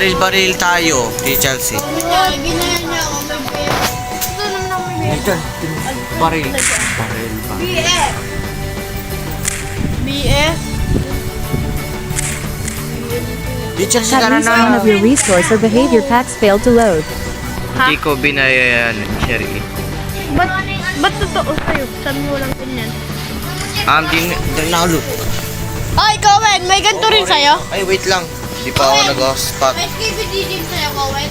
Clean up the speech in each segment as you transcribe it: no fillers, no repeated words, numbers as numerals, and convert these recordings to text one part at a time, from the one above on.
Baril-baril tayo kay Chelsea. Ginaya niya ako. Ito naman ako may Ito, baril. Baril. BF. BF? Di Chelsea ka At na least one of your resource or behavior packs failed to load. Hindi ko binaya yan, Sherry. Ba't totoo sa'yo? Sabi mo lang ganyan. Di naulot. Ay, Cowen! May ganito rin sa'yo? Ay, wait lang. Di pa ako nag-spot. May skibidi din sa'yo, Cowen.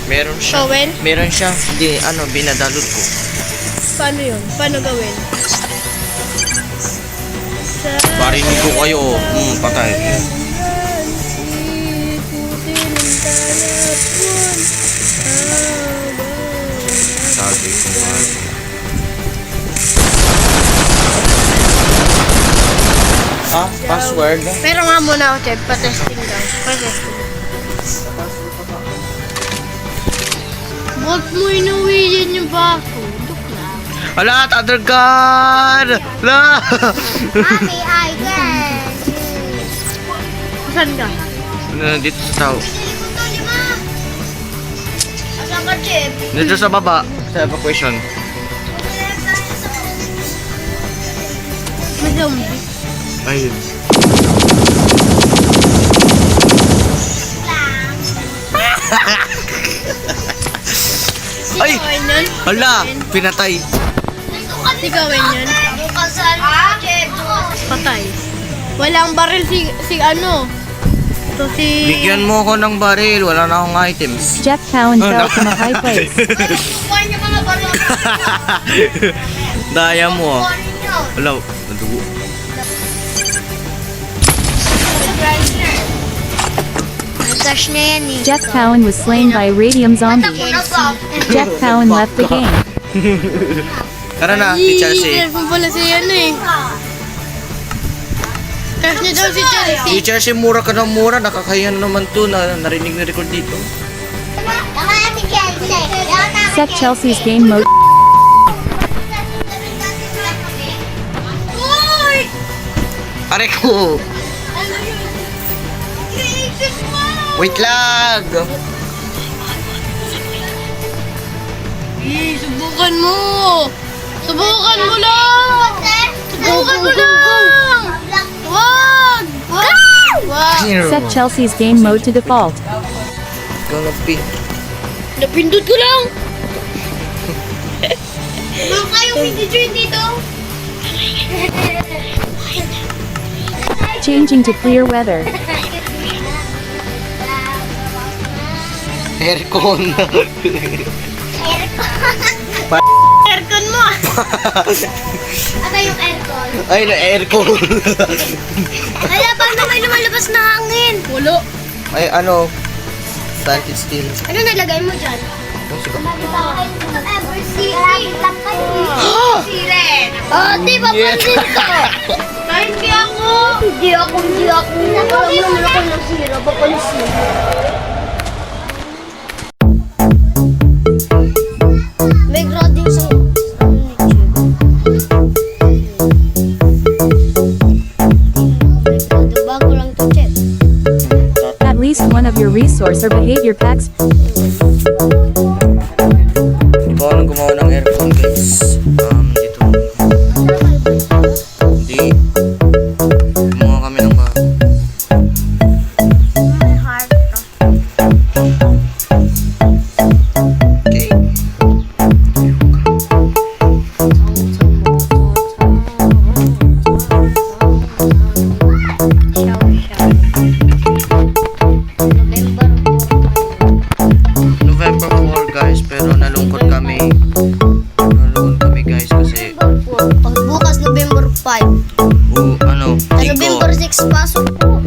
Meron siya. Cowen? Meron siya. Hindi, binadalot ko. Paano yun? Paano gawin? Parinig ko kayo, patay. Sabi ko nga. Password? Pero nga muna ako, Chef. Pa-testing daw. Pa-testing. Huwag mo inuwiin yung bako. Ala, other gun! La! Mami, I guess. Saan ka? Dito sa tao. Asan ka, Chef? Dito sa baba. Sa evacuation. May zombie. Ayun. Ay! Gawin yun? Hala! Pinatay. Si gawin yun? Patay. Walang baril si ano. So si... Bigyan mo ako ng baril. Wala na akong items. Jeff Cowan fell from a high place. Kuha niyo mga baril. Daya mo. Wala. Nadugo. Nag-cash na yan eh. Jeff Cowan was slain by a radium zombie. Jeff Cowan left the game. Tara na, si Chelsea. Cellphone pala si ano eh. Cash niya daw si Chelsea. Si Chelsea, mura ka ng mura. Nakakahiya na naman to na narinig na record dito. Set Chelsea's game mode. Uy! Pare ko. Creative mo! Wait lang. Subukan mo! Subukan mo lang! Subukan mo lang! Wag! Wag! Set Chelsea's game mode to default. Ikaw na pin. Napindot ko lang! Mga kayong video dito? Changing to clear weather. Aircon. Aircon mo ah! Ano yung aircon? Ay, na aircon. Ala, paano may lumalabas na hangin? Wala. Ay, Slanted steel. Ano nalagay mo dyan? Ano siya? Siren! Oh, di ba pansin ko? Hindi ako! Hindi ako. Alam naman ako ng sira. Papansin. May grading sa bago lang to, Chef. At least one of your resource or behavior packs. Ikaw ang gumawa ng aircon, guys. Dito. Hindi. Gumawa kami ng bago. Okay. November 4, guys, pero nalungkot kami. Nalungkot kami, guys, kasi Bukas November 5. November 6 pasok ko.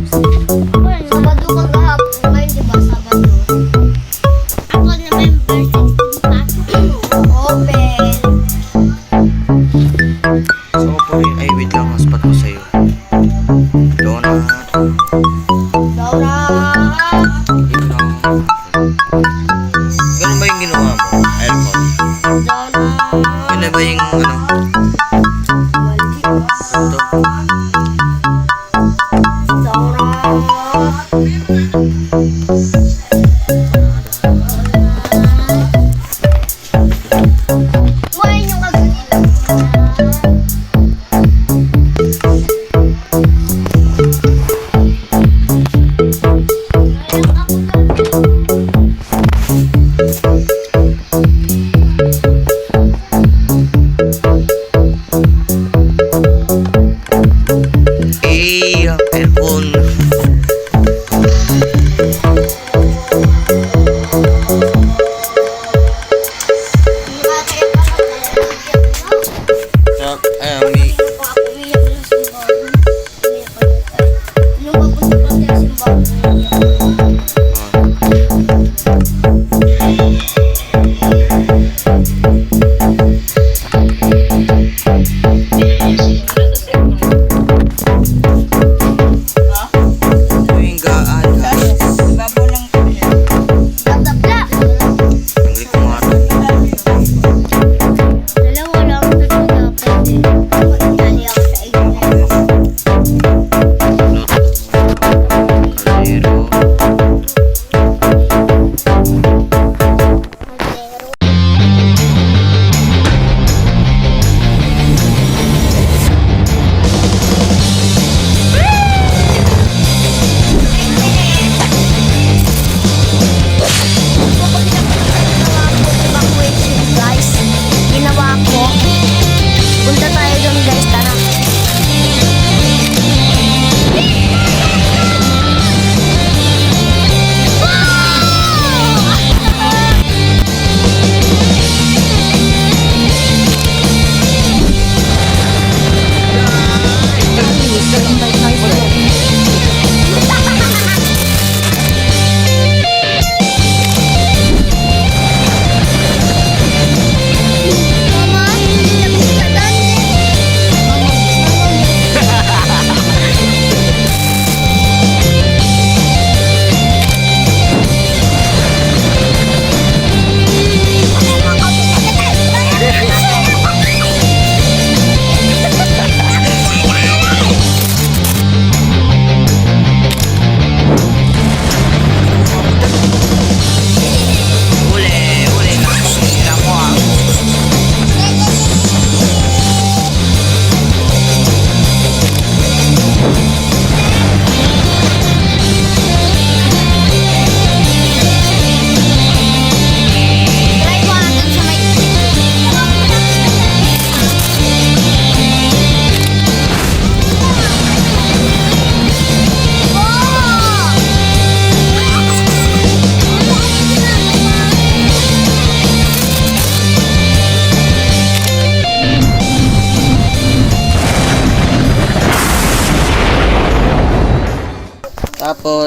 Sabado ka kahapon. Ngayon diba Sabado? Ako November 6 pasok. Open. so po ay wait lang, hotspot ko sa'yo. Donut. Laura. Wait lang. Ganun ba yung ginawa mo? Aircon. Laura. Ganun ba yung ito? Laura.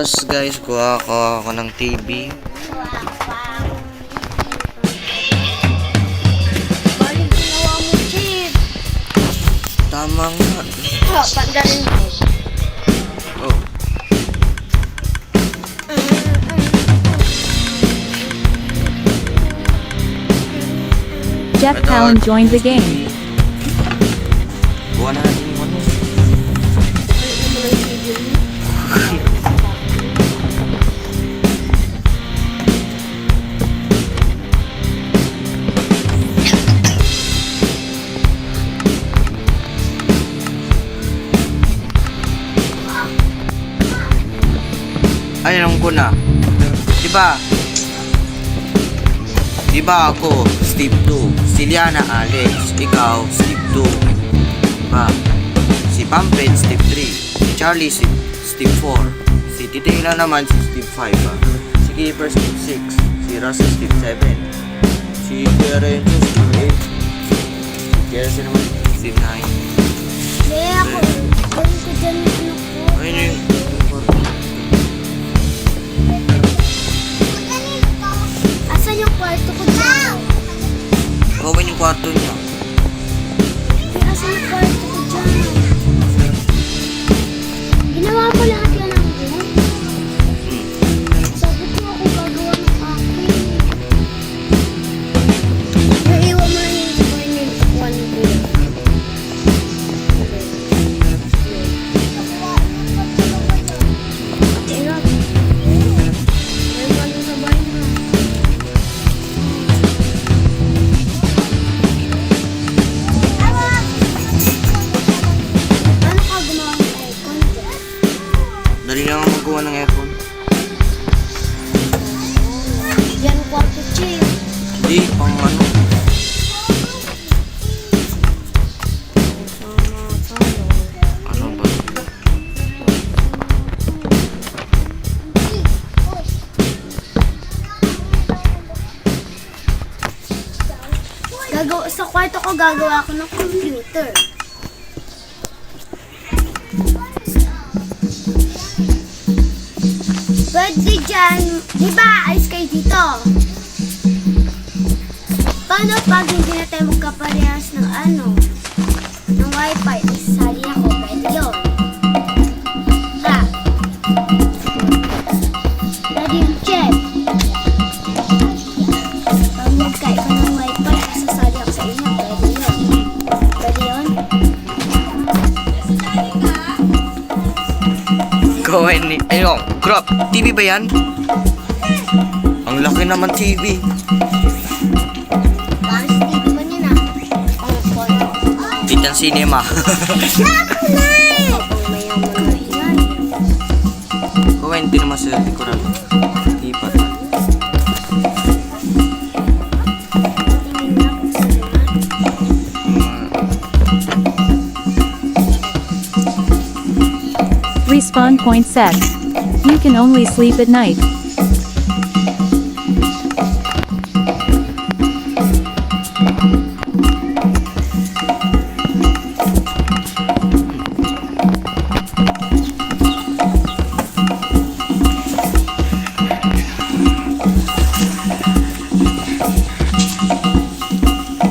Tapos guys, kuha ako ng TV. Balik ginawa mo, Chip. Tama nga. Pagdaling mo. Oh. Jeff Cowan joined the game. Kuha na natin yung ano. Ay, alam ko na. Diba? Diba ako, Steve 2. Si Liana, Alex. Ikaw, Steve 2. Diba? Si Pampet, Steve 3. Si Charlie, Steve 4. Si Titila naman, si Steve 5. Si Keeper, Steve 6. Si Russell, Steve 7. Si Kuya Renzo, Steve 8. Si Kelsey naman, Steve 9. Hindi ako. Balik ko dyan yung ano ko. Ayun yung... Asan yung kwarto ko dyan? Gawin yung kwarto niya. Asan yung kwarto ko dyan? Ginawa ko lahat yan ng room. Sabi ko ako gagawa ng akin. Naiwan mo lang yung sabay ng one room. Ingat. Naiwan yung sabay na. Ano ka gumawa ng aircon dyan? Dali lang ang magawa ng aircon. Yan ang kwarto, Chief. Hindi, pang ano. Ano ba? Sa kwarto ko gagawa ako ng computer. Pwede dyan, di ba, alis kayo dito? Paano pag hindi na tayo magkaparehas ng ng wifi, isali ako, pwede yun. Ha? Pwede yung check. Pag magkaiba ng wifi, isasali ako sa inyo, pwede yun. Pwede yun? Gawin ni... Ayun, crop. TV ba yan? Ang laki naman TV. Parang sa TV man yun Titan Cinema. Mayaman na yan. Gawin, hindi naman sa likuran. Ipat. Tingin na kung saan Respawn point set. You can only sleep at night.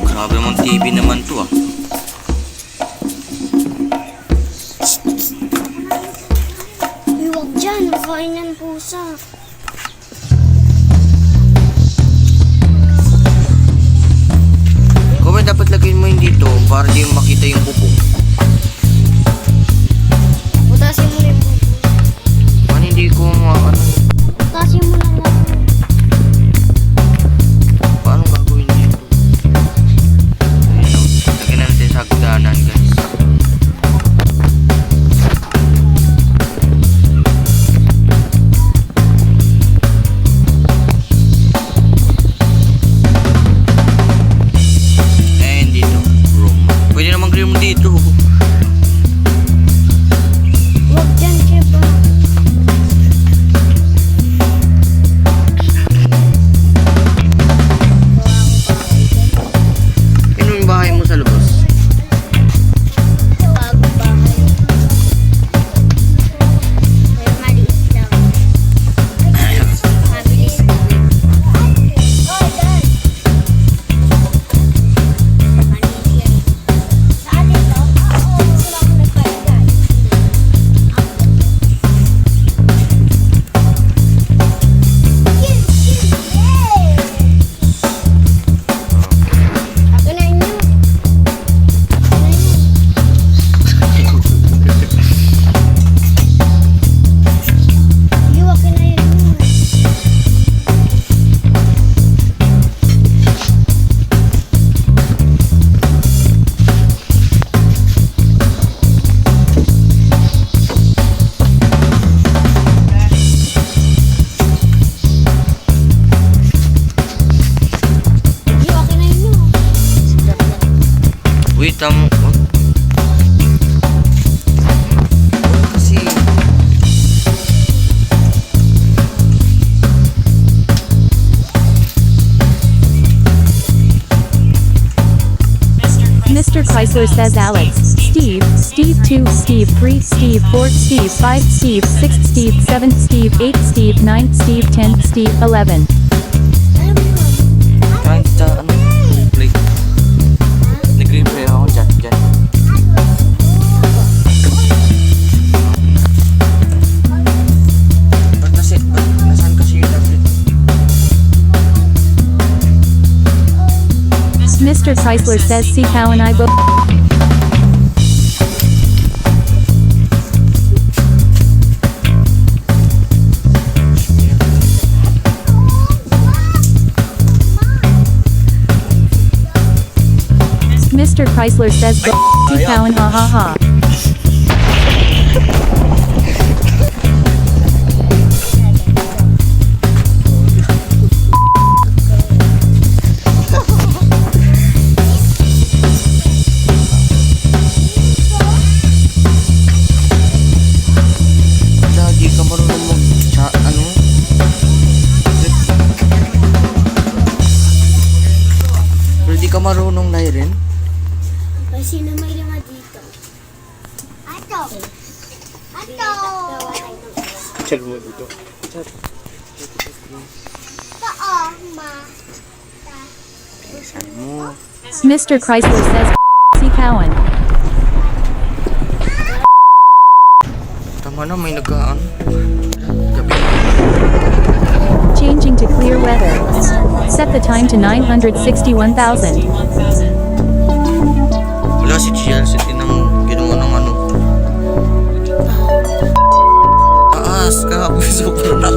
Grabe mong TV naman to ah. Huwag dyan, makain yan pusa. Gawin, dapat lagyan mo yun dito para di makita yung bubong. Butasin mo rin po. Paano hindi ko ano? Butasin mo lang lang. Paano gagawin dito? Ayun, lagyan na natin sa hagdanan guys. And dito, room. Pwede naman Basta mo, wag. Kasi, Mr. Chrysler says Alex, Steve, Steve 2, Steve 3, Steve 4, Steve 5, Steve 6, Steve 7, Steve 8, Steve 9, Steve 10, Steve 11. kahit sa ano, replay. Nag-replay ako dyan. Ba't nasaan kasi yung tablet? Mr. Chrysler says see how and I both. Mr. Chrysler says see how and ha ha ha. Lagi ka marunong ano? Pero di ka marunong na rin? Kasi na may lima dito. Ato! Ato! Chat mo dito. Ma. Saan mo? Mr. Chrysler says see Cowan. Tama na, may nag-aan. Gabi. Changing to clear weather. Set the time to 961,000. Wala si GLC tinang ginawa ng ano. Taas ka, sobrang na.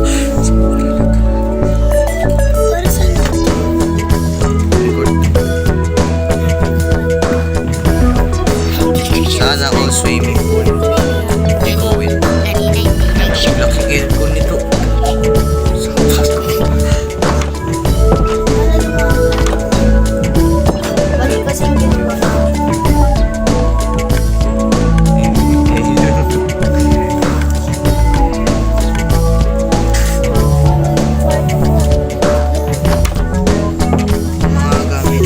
Para saan? Record. Sana all swimming pool. Ikaw it. Laki aircon nito. Balik kasi yung ginawa. Mga gamit.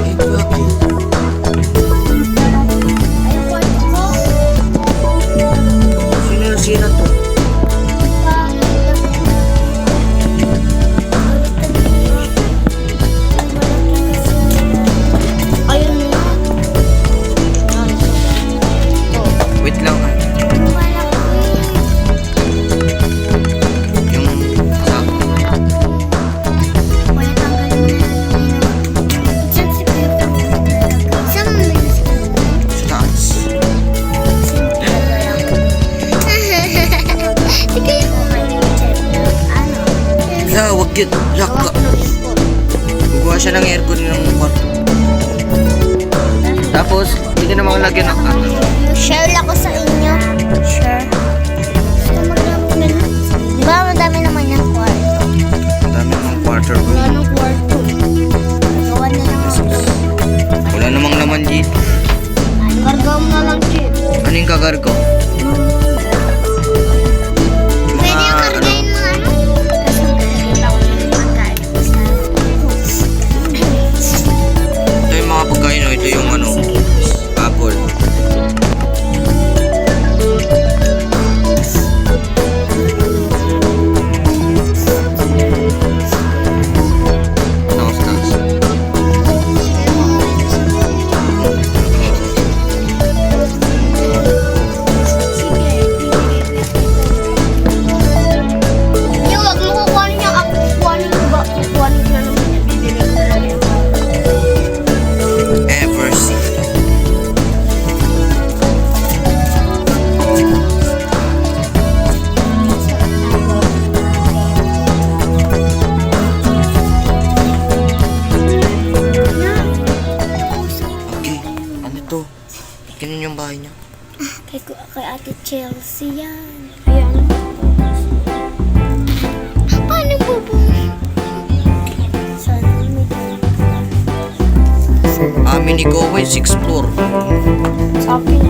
Eh, bakit? Sino na sira to? Ayun na. Wait lang ah. Yung sa taas. La, wag yun. Yak ka. Gugawa siya ng aircon ng kwarto. Tapos, hindi ka na makalagyan ng ano. Share ako sa inyo. Share. Di ba madami naman yung kwarto? Ang dami ng quarter room. Anong kwarto? Gawa na lang ako. Wala namang laman dito. Karga mo na lang, Chip. Ano yung kakargo? Pwede yung kargahin mo ano? Kasi magkakita ko ng pagkain. Ito yung mga pagkain, no? Ito yung ano, apple. Tapos, Yung wag mo kukuhanin yung ako. Kukuhanin ko ba? Kukuhanin ko na naman yan. Bibili ko na lang yung Eversea. Okay, ano to? Ganyan yung bahay niya. Kay Ate Chelsea yan. Ayan. Paano po po? ni Kowen, 6th floor. Sa akin.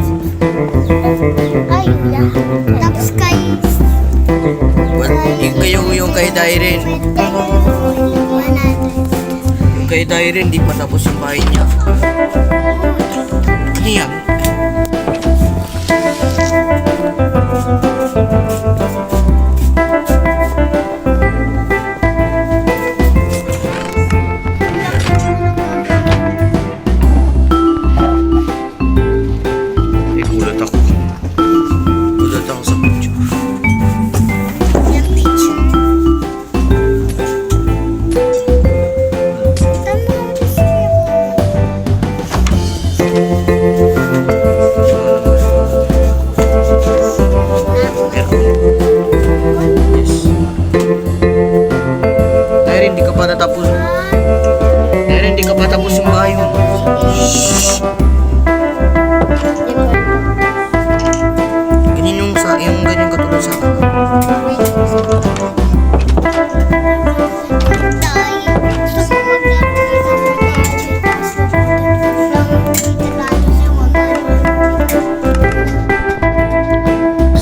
Ay, yeah. Tapos kay... Yung kay Dairen. Yung kay Dairen, di pa tapos yung bahay niya. Ano yan? Gulat ako. Gulat ako sa picture. Yung picture. Yes. Dahil hindi ka pa natapos. Dahil hindi ka pa tapos yung bahay mo. Shhh. Ganyan yung sa yung ganyan katulad sa akin.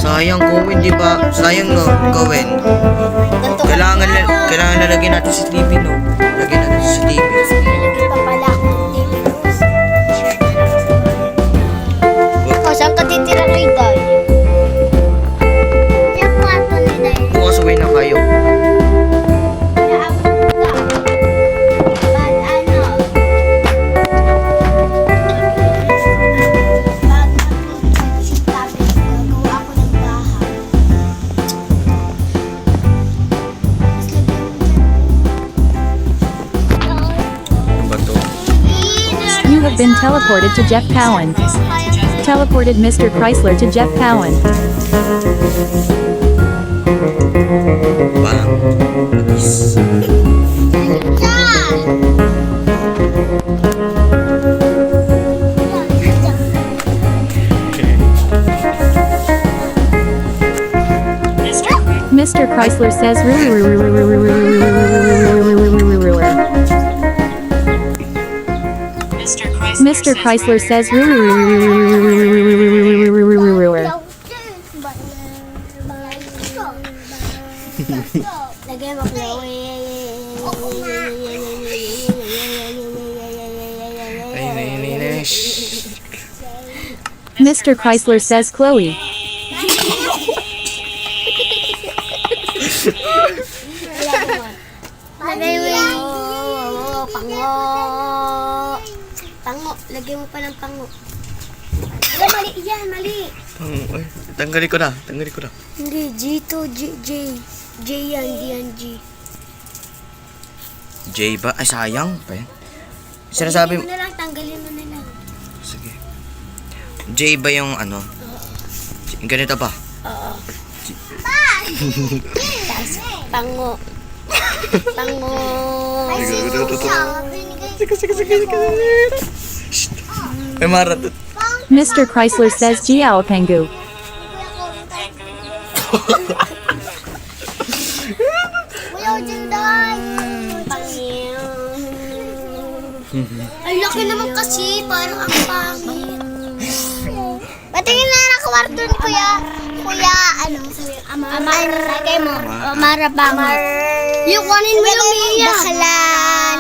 Sayang Gawin, di ba? Sayang no, Gawin. Kailangan lalagyan natin si TV, no? Lagyan natin si TV. Nilagay pa pala ako ng TV. O, saan ka titira kay Day? Yung kwarto ni Day. Bukas uwi na kayo. Ano ba to? You have been teleported to Jeff Cowan. Teleported Mr. Chrysler to Jeff Cowan. Bang. Agis. Mr. Chrysler says Mr. Chrysler says Lagay mo Chloe. Mr. Chrysler says Chloe. Lagay mo yung pango. Pango. Lagay mo pa ng pango. Ay, mali yan, mali. Ay, tanggalin ko na. Hindi, G to J. J yan, D yan, G. J ba? Ay, sayang pa yan. Sinasabi mo. Tanggalin mo na lang, tanggalin mo na lang. Sige. J ba yung ano? Ganito pa. Oo. Tapos, pango. Pango. May marat. Mr. Chrysler says Jiao Pengu. Kuya, dyan dahil. Pangyo. Ang laki naman kasi, parang ang pangit. Patingin na ng kwarto ni Kuya. Kuya, ano? Amar. Lagay mo. Amara Bamar. Yung kunin mo yung Mia. Bakla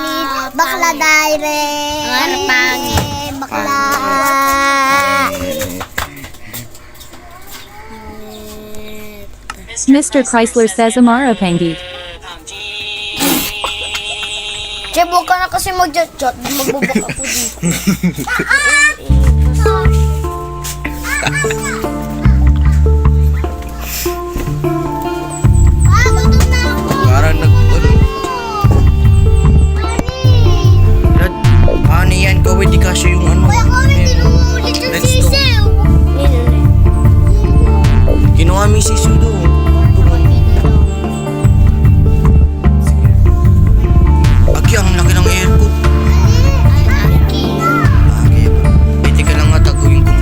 ni Bakla Daire. Amara pangit. Bakla. Mr. Chrysler says Amara Pengi. Che, huwag ka na kasi mag-chat. Magbubok ako dito. Parang ano yan? Gawin di kasi yung ano. Redstone. Kinuha mi si Sudo. Aki, ang laki ng airport. Kaya ba? Pwede ka lang mataguin kung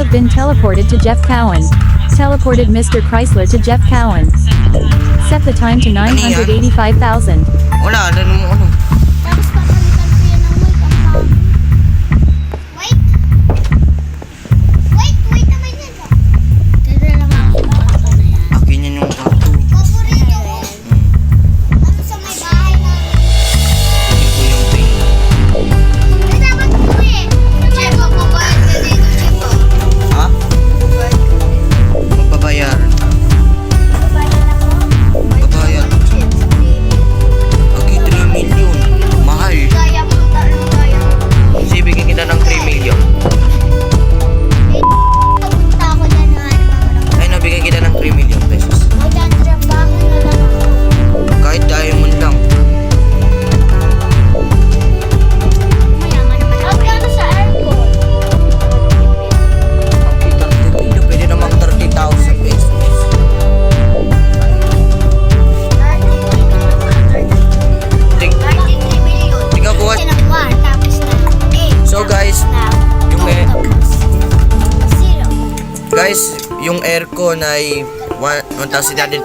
have been teleported to Jeff Cowan. Teleported Mr. Chrysler to Jeff Cowan. Set the time to 985,000. Wala, ano mo ano. Tapos papalitan ko yan ng weight. Ang pangit. Wait! Wait naman yan. Tignan naman ako. Baka na yan. Akin yan yung kwarto. Paborito ko. Ano sa may bahay na? Hindi ko yung pay. Ay, dapat ko eh. Checo, babayad ka dito, Checo. Ha? Magbabayar. Babayad ako? Magbabayar. Okay, 3 million. Mahal. Gaya mo, diamond. Kasi bigyan kita ng 3 million. Papunta ako dyan na Ay, nabigyan kita ng 3 million pesos. magtatrabaho na lang ako. Kahit diamond lang. Mayaman naman. Magkano sa airport? Okay, 30 million. Pwede namang 30,000 pesos. Ting- 33 million. Tingnan ko. Kasi ng 1, tapos na 8. So, guys, yung Zero. Guys, yung aircon ay 1,720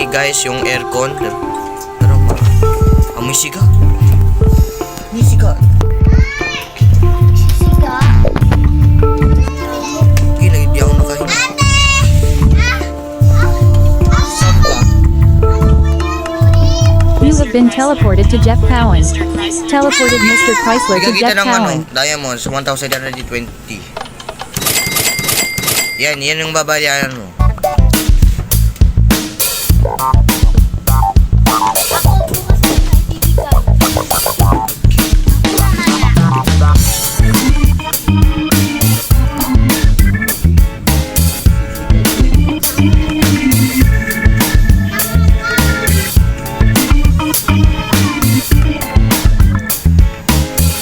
guys, yung aircon. Pero amoy siga. Amoy siga. Siga. Okay, hindi ako nakahinga. Saka, You have been teleported to Jeff Cowan. Teleported Mr. Chrysler to bigyan kita Jeff ng ano, Cowan. diamonds, 1,720. Yan yung babayaran mo. Ako bukas na ibibigay.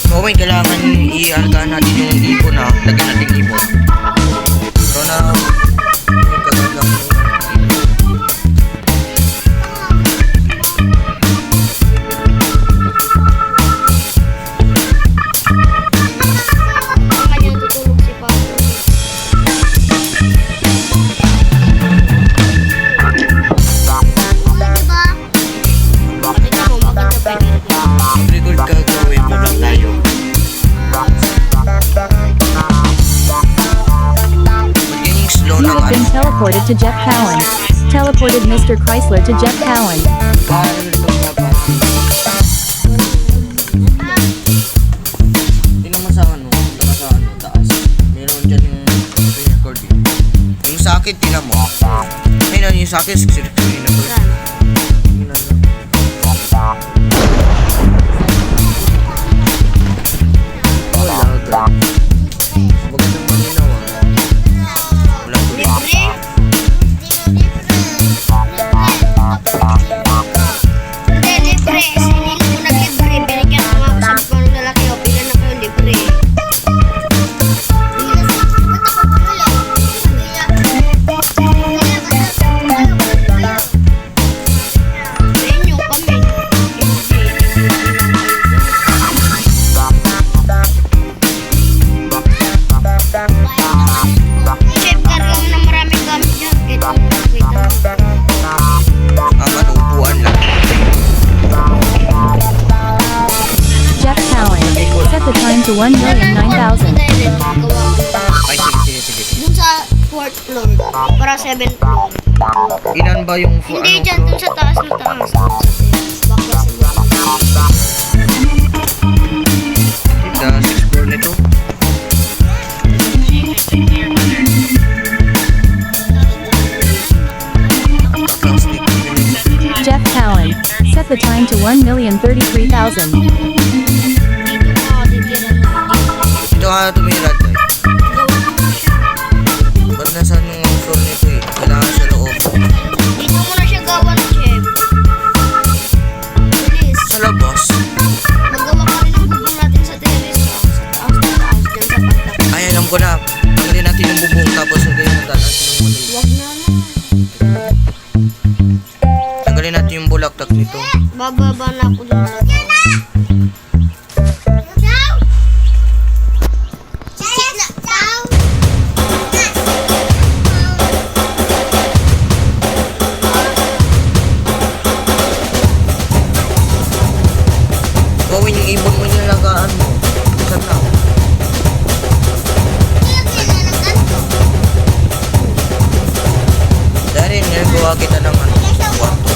So, may kailangan i-algahan natin yung ipon na lagyan natin ipon. So na, yung kagagang Kanya tutulog si Papa. Diba? Tingnan mo, maganda pa yun. record ka gawin mo lang tayo. Magiging slow You ng have been ano. teleported to Jeff Cowan. Teleported Mr. Chrysler to Jeff Cowan. Paano ito babati? Tingnan mo sa ano, taas. Meron dyan yung record eh. Yung sa akin, tingnan mo. Ayun, yung sa akin, screen na to. Tingnan lang. Wala ka. Magandang malinaw ah. Wala tuloy. Hindi, libre. Sinili ko na libre. Binigyan ko nga ako sabi ko nung lalaki o pila na kayo libre. Sa inyo kami. Chef, karga mo na maraming gamit dyan. Ito, wait lang. Upuan lang. Jeff Cowan. Set the time to 1,009,000. Ay, sige. Dun sa 4th floor. Para 7th floor. Ilan ba yung Hindi dyan, dun sa taas na taas. Bakla sa Ito, 6 floor nito. Plastic. Jeff Cowan. Set the time to 1,033,000. dito ka, titira na. Ito ka tumira tayo. Ba't nasaan yung floor nito eh? Kailangan sa loob. Dito mo na siya gawan, chef. Bilis. Sa labas. Magawa ka rin ang bubong natin sa terrace. Sa taas, dyan sa patak. Ay, alam ko na. Tanggalin natin yung bubong tapos lagyan mo tatas yung model. Huwag na lang. Tanggalin natin yung bulaktak nito. Bababa na ako dun sa taas. Queen, yung ibon mo nilalagaan mo. Saan na? Dari, nilagawa kita ng ano, kwarto.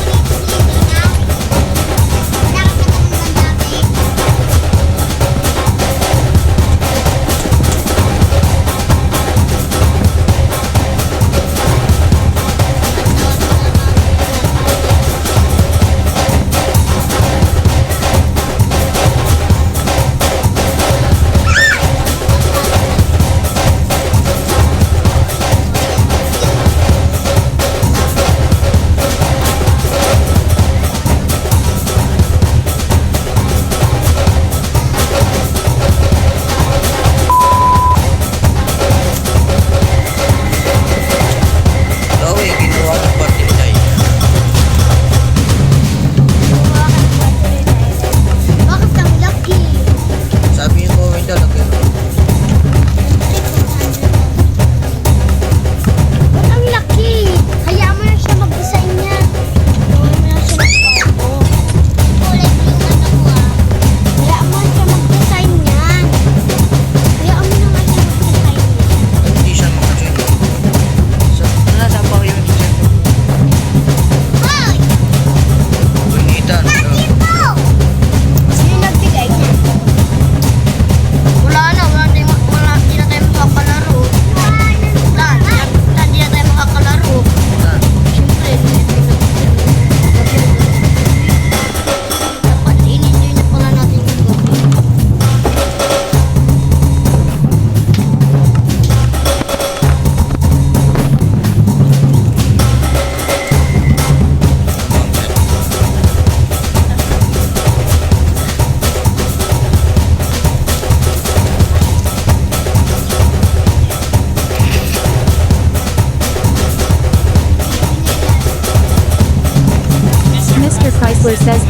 Mr. Chrysler says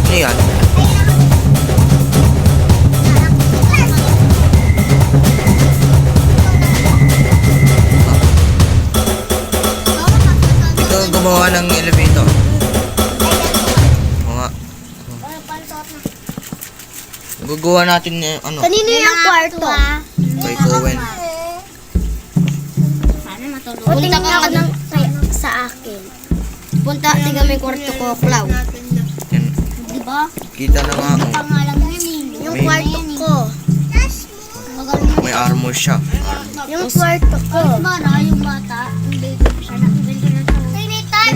Ano yan? Ito ang gumawa ng elevator. Oo nga. Gugawa natin ano, Kanino yung kwarto? kay Cowen. Punta ka ng sa akin. Punta, tingnan mo yung kwarto ko, Cloud. Yan. Diba? Kita na nga. Oh. Pangalan mo yun. Yung kwarto ko. May armor siya. Yung kwarto ko. Mara, yung bata. Hindi siya na. Sinitan!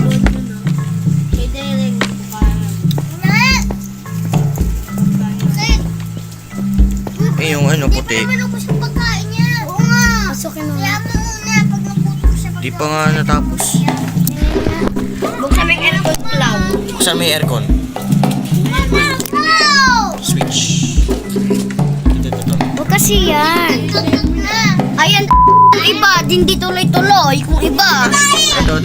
Eh, yung ano, puti. Oo nga. Pasukin mo. Kaya mo muna pag naputok siya. Di pa nga natapos. Buksan mo yung aircon, Cloud. Buksan may aircon. Switch. Ito. Huwag kasi yan. Ayan, iba. Hindi tuloy-tuloy. Kung iba. Ito.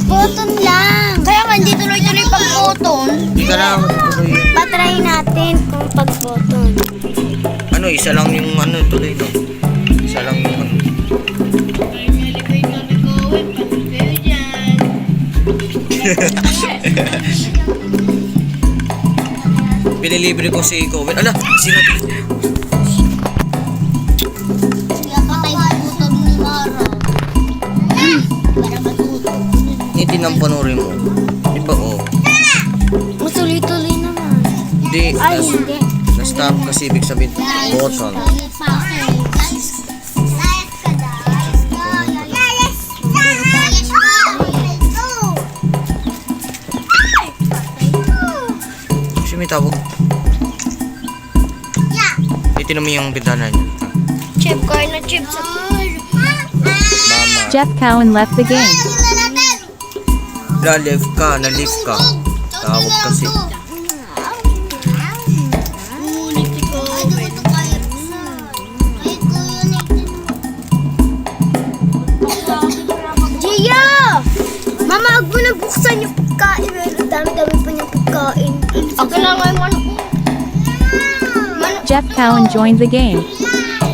Button lang. Kaya nga, hindi tuloy-tuloy pag button. Hindi ka lang tuloy. Patry natin kung pag button. Ano, isa lang yung ano tuloy no. Isa lang yung ano. Pinilibre ko si Cowen. Ala, sino to? Kaya patay ang button ni Mara. Para matuto. Hindi nang panurin mo. Di ba, oh. Matuloy-tuloy naman. Hindi, Ay, hindi. na-stop kasi ibig sabihin, button. Kasi may tawag. Ito naman yung bintana niya. Chip ko na chip sa Mama. Jeff Cowan left the game. Na-live ka. Tawag kasi. Ulit ko. Gia! Mama, huwag mo na buksan yung pagkain. Dami-dami pa niyang pagkain. Akin na nga yung manok. Jeff Cowan joined the game.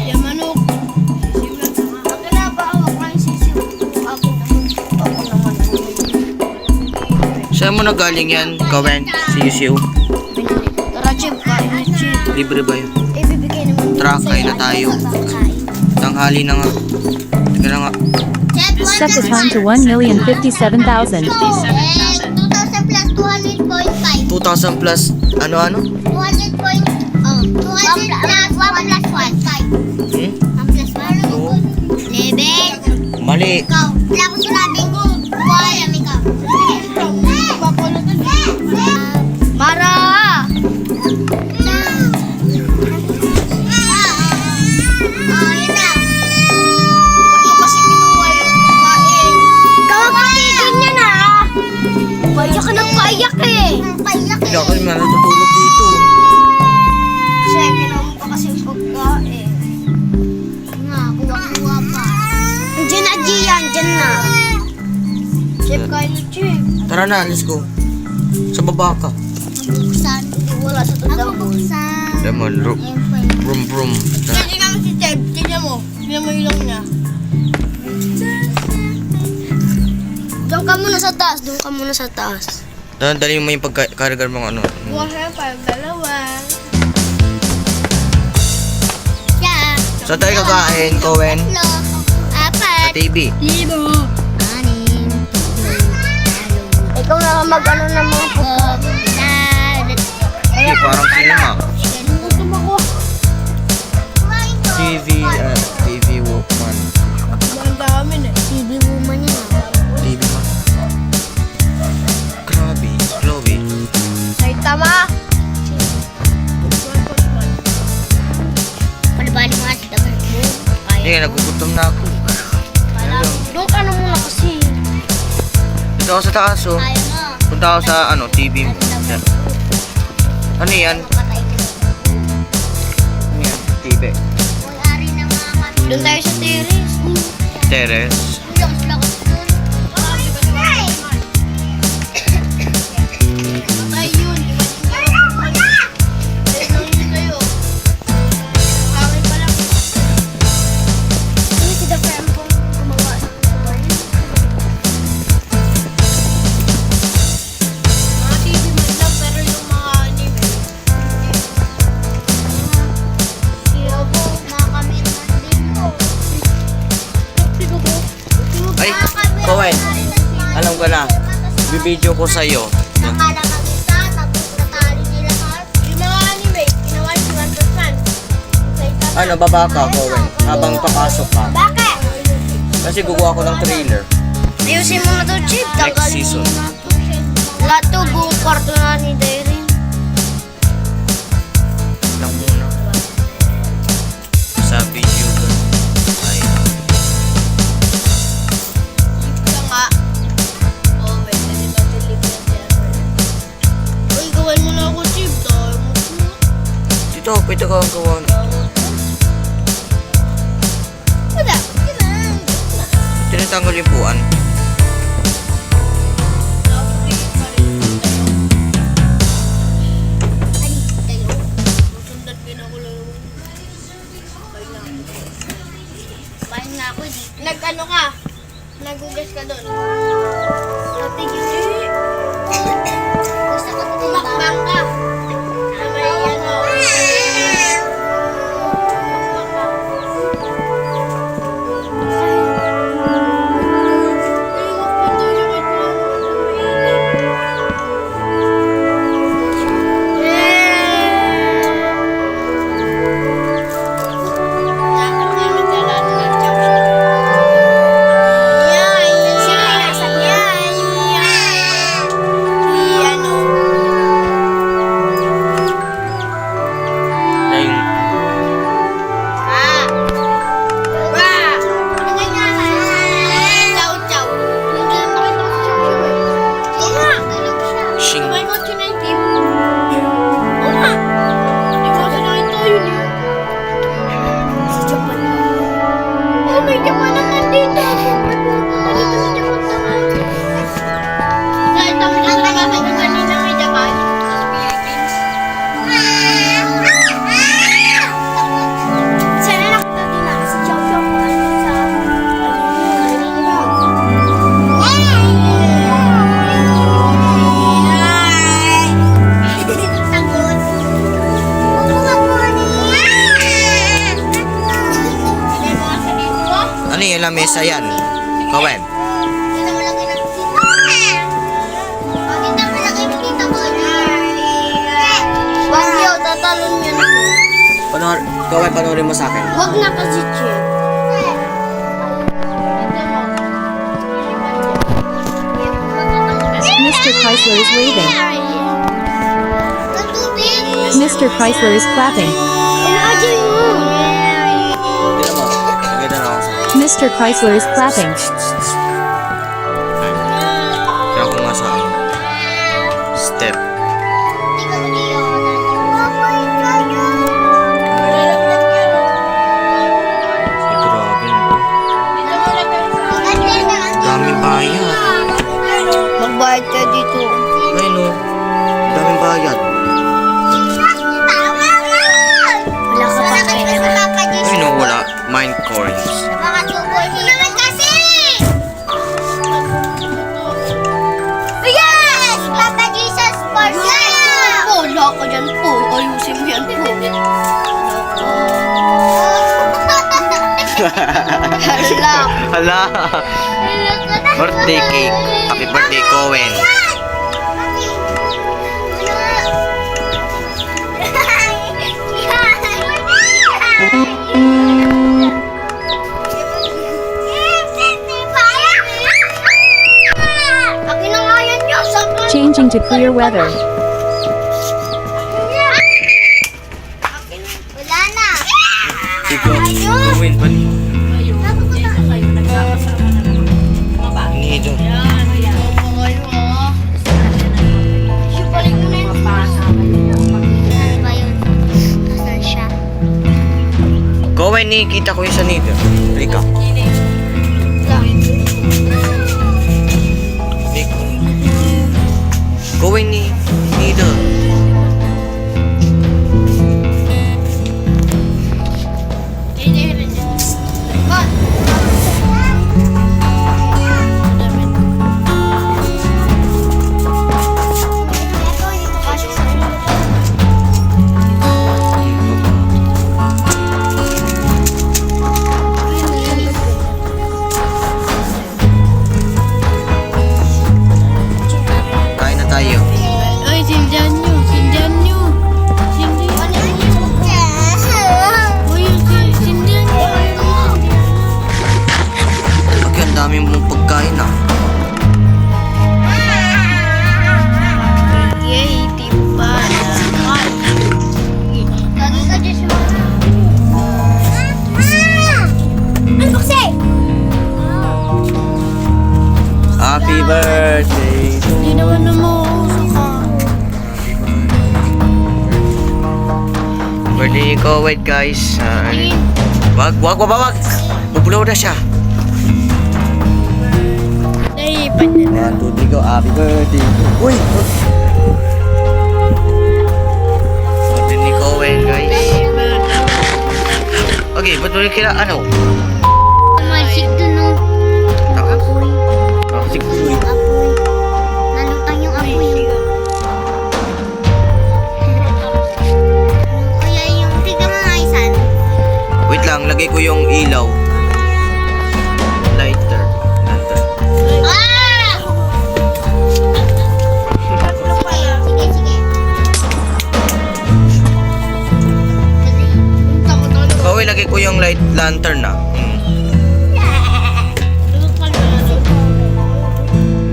Yung manok. Akin na ba? Hawak na yung sisiw. Akin naman. Saan mo na galing yan, Kawen? Sisiw? Tara, Chip. Kain, Chip. Libre ba yun? Ibibigay naman. Tara, kain na tayo. Tanghali na nga. Teka na nga. Set the time to 1,057,000. 2,000 plus 200.5. 2,000 plus, ano? 200 point, 200 plus 1 plus 1. 5. Hmm? 1 plus 1. 11. Mali. Ikaw. Wala ko sinabing ko. Alam ikaw. Mara! Yun na. Ba't mo kasi kinuha yung pagkain? Ikaw ang patigil niya na. Paiyak ka ng paiyak eh. Paiyak Hindi ako naman natutulog dito. Kasi kinuha mo pa kasi yung pagkain. Nga, kuha-kuha pa. Diyan na, Gian. Diyan na. Chip, kain na, Chip. Tara na, let's go. Sa baba ka. Buksan. Wala sa tundang buksan. Lemon, brum brum. Tara. Tingnan mo si Chip. Tingnan mo. Tingnan mo ilong niya. Doon ka muna sa taas. Doon ka muna sa taas. Dali mo yung pagkargar mo ano. Bukas na pa, dalawa. Yeah. Saan tayo kakain, Kawen? Sa Apat. TV. Libo. Anim. Ikaw na mag-ano ng mga pagkain. Hindi, parang cinema. Gusto mo ko. TV Walkman. Ang dami na. TV woman yan. TV man. Grabe, Chloe. Saitama. Palibali mo kasi dapat mo. Hindi, nagugutom na ako. Doon ka na muna kasi. Dito ako sa taas, oh. Ayaw mo. Punta ako sa TV mo. Yan. Ano yan? Ano yan? TV. Wala-ari ng mga kami. Doon tayo sa terrace. Teres. Lakas-lakas doon. Patay yun. Ayun yun kayo. Kawin pa lang. Ano si The Frempong gumawa ng story? Mga TV man lang pero yung mga anime. Siya po, mga kamit man din po. Ay, Kawen. Alam ko na. Bibideo ko sa'yo. Nakala mag-isa, tapos natali nila lahat. Yung mga anime, ginawa yung 100%. Ano, baba ka, Kawen. Habang papasok ka. Bakit? Kasi gugawa ko ng trailer. Ayusin mo na to, Chip. Next season. Lahat to, buong kwarto na ni Dairin. Lang muna. Sa video ka. Ay. Ito nga. Oh, wait. Hindi ba deliver yan? Uy, gawin mo na ako, Chip. Dahil mo. Dito, pwede ka ang gawan. Wala. Tinatanggal yung puan. Nag-ano ka? Nagugas ka doon. Natigil. Gusto ko tumakbang ka. Na may ano. lamesa yan. Kowen. Kita mo lagi na kita. Kita mo lagi na kita ko. Bagyo, tatalon yun ako. Kowen, panoorin mo sa akin. Huwag na kasi, Chip. Mr. Chrysler is waving. Natubig. Mr. Chrysler is clapping. Imagine mo. Tignan mo. Maganda na ako sa Mr. Chrysler is clapping. Kaya ako nga sa step. Ay, grabe na. Daming bayad. Magbayad ka dito. Ay no. Daming bayad. Wala ka pa kaya. Ay no, wala. Mine coins. Naman kasi! Yes! Papa Jesus for sale! Wala ka dyan po. Ayusin mo yan po. Hala. Hala. Birthday cake. Happy birthday, Cowen. Akin na nga yan yun. Changing to clear weather. Wala na. Ikaw, Cowen, bali. Nido. Cowen, kita ko yung sa nido. Rika. Cowen ni nido. Kain na tayo. Ay, sindihan nyo. Sindihan nyo. Sindihan. Uy, sindihan nyo. Lagi, ang dami mong pagkain ah. Yay, tiba. Lagi ka dyan siya. Ano kasi? Happy birthday to Hindi naman na mauuso ka. Birthday ni Cowen, guys. Wag. Bubulaw na siya. Naiipad na na. 1, 2, 3, go. Happy birthday. Uy! Birthday ni Cowen, guys. Okay, ba't mo rin kila, ano? Masik dun no. Apoy. Siguro. Apoy. Nalutang yung apoy. Kuya, yung tignan mo nga isan. Wait lang, lagay ko yung ilaw. Lighter. Ah! Sige, sige. Cowen, lagay ko yung light lantern na.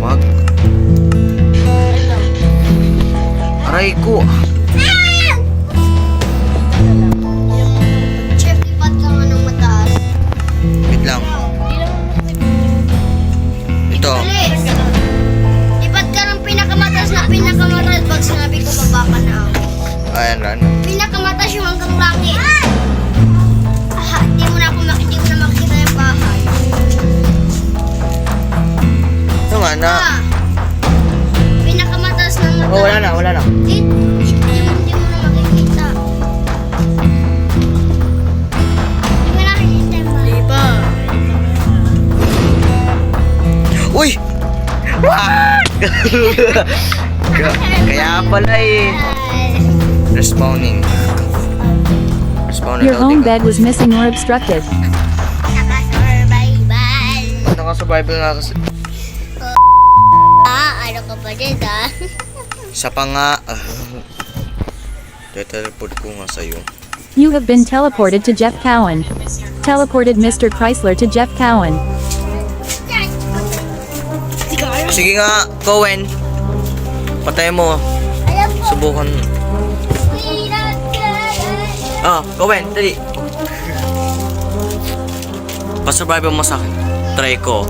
Wag. Aray ko. Chef, ipat ka nga ng mataas. Wait lang. Ito. Bilis. Ipat ka ng pinakamataas na pinakamataas. Pag sinabi ko, baba ka na ako. Ayan lang. Pinakamataas yung hanggang langit. Di mo na makikita yung bahay. Ito nga na. Pinakamataas ng mataas. Oh, wala na. Di mo na makikita. Di mo nakikita yung bahay. Diba? Uy! Kaya pala eh. Respawning. Your home bed was missing or obstructed. Nakasurvive ba? Naka-survival nga kasi. Ano ka ba din Isa pa nga. Teleport ko nga sa'yo. You have been teleported to Jeff Cowan. Teleported Mr. Chrysler to Jeff Cowan. Sige nga, Cohen. Patay mo. Alam ko. Subukan mo. Cohen, dali. Pa-survival mo sa akin. Try ko.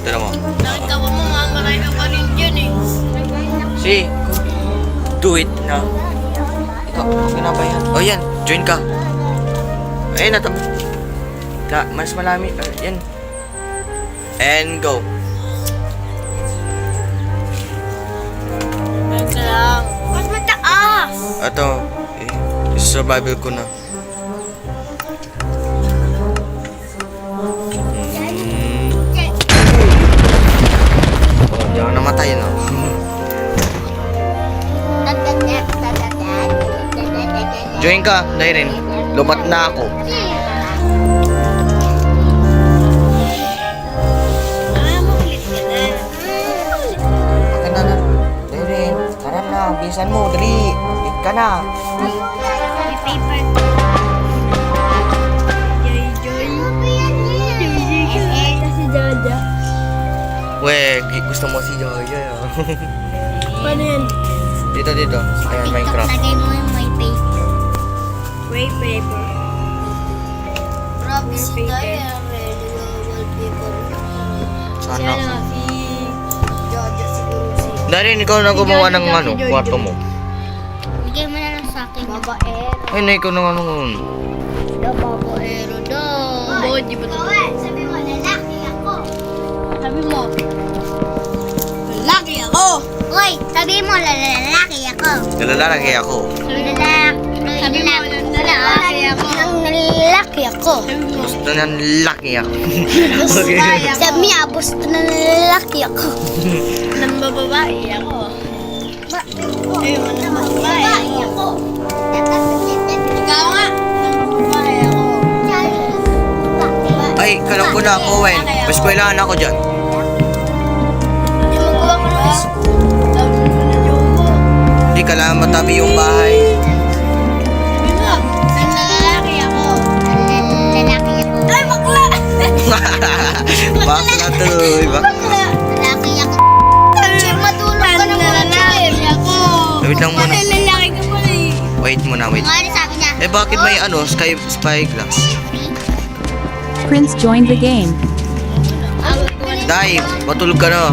Tira mo. Nakita mo mamamatay ka pa rin dyan eh. See? Do it na. Ikaw, okay na ba yan? O yan, join ka. Ayun na to. Mas malami. Yan. And go. Teka lang. Mas mataas. Ito, survival ko na. Hindi ako namatay na. Join ka, dahil rin. Lumat na ako. Mo ulit ka na. Okay na na. Dahil rin. Tara na, bilisan mo, dali. Lit ka na. May paper. Joy. Kasi Jaja. Weh, gusto mo si Jojo. Paano yan? Dito. Ayan, Minecraft. Lagay mo yung may paper. Wait, paper. Promise Paper. tayo. Wallpaper. Sana. Si Jojo siguro si... Dahil rin, ikaw na gumawa ng ano, kwarto mo. Bigay mo na lang sa akin. Babaero. Ay, na ikaw na ano. Babaero daw. Boy, di ba ito? Sabi mo, lalaki ako. Sabi mo. Lalaki ako! Uy, sabi mo, lalaki ako. Nalalaki ako. Sabi mo, lalaki ako. Lalaki ako. Gusto na laki ako. Okay. Sabi niya, gusto na lalaki ako. Nang bababae ako. Ayun, nang babae ako. Ikaw nga. Nang babae ako. Ay, kalam ko na, Cohen. Paskwelaan ako dyan. Hindi mo gawa ko ng school. Sabi mo na jobo. Hindi ka lang matabi yung bahay. Sabi mo, nang lalaki ako. Lalaki ako. Ay, bakla! Bakla tuloy. Bakla! Lalaki ako. Che, matulog ka na muna, Lalaki ako. Wait lang muna. Lalaki ka pala eh. Wait muna, wait. Nga rin sabi niya. Eh, bakit may ano, spy glass? Prince joined the game. Dai, matulog ka na.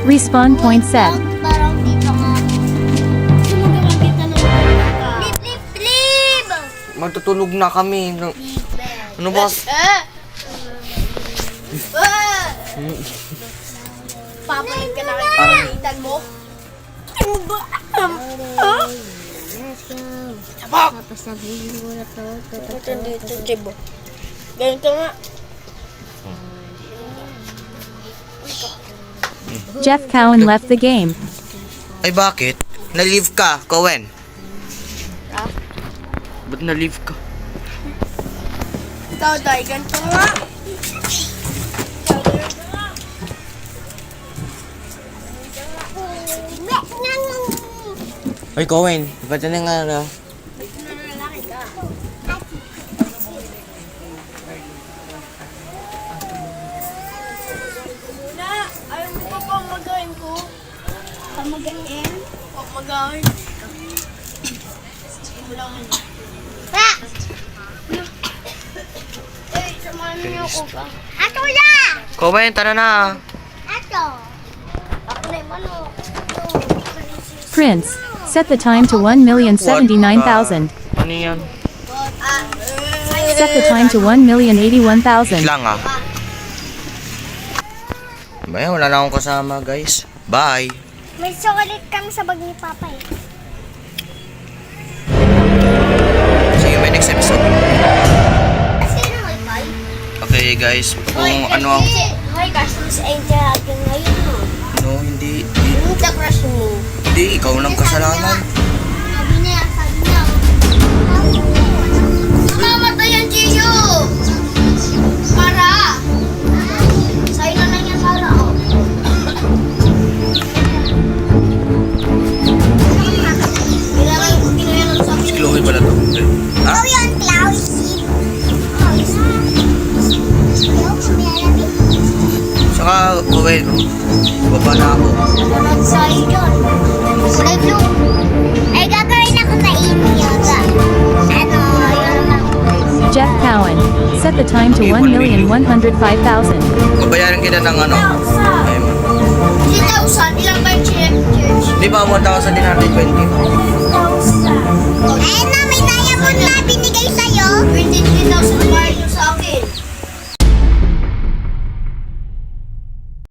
Respawn point set. Parang dito nga. Sumugawan kita ng bata. Flip! Matutulog na kami. Ano ba? Papalit ka na kayo pagalitan mo? Ano ba? Papasabihin mo na to. Ito dito, Jibo. Ganito nga. Jeff Cowan left the game. Ay, bakit? Na-leave ka, Cohen. Ba't na-leave ka? Ikaw, Day, ganito nga. Ay, Cohen. Ba't na nga na? Muna, ayaw mo pa bang magayin ko? Pamagain. Huwag magayin. Pa! Eh, samahan niyo ako ba? Ato ya! Cohen, tara na. Ato! Ako na yung manok. Prince, set the time to 1,079,000. Ano yan? Set the time to 1,081,000. Lang ah. Baya, wala na akong kasama, guys. Bye. May chocolate kami sa bag ni Papa eh. See you in my next episode. Sino may bal? Okay, guys. Kung ano ang... Hoy, crush mo si Angel Hagen ngayon mo. No, hindi. Yung crush mo. Hindi, ikaw lang kasalanan. Sabi niya. Mamatay ang Gio! yun. Kulay blue. Ay, gagawin ako na yun. Ano, yun naman. Jeff Cowan. Set the time to 1,105,000. Babayaran kita ng ano? Ayun. 3,000. Ilang ba yung church? Di ba 1,000 din natin 20?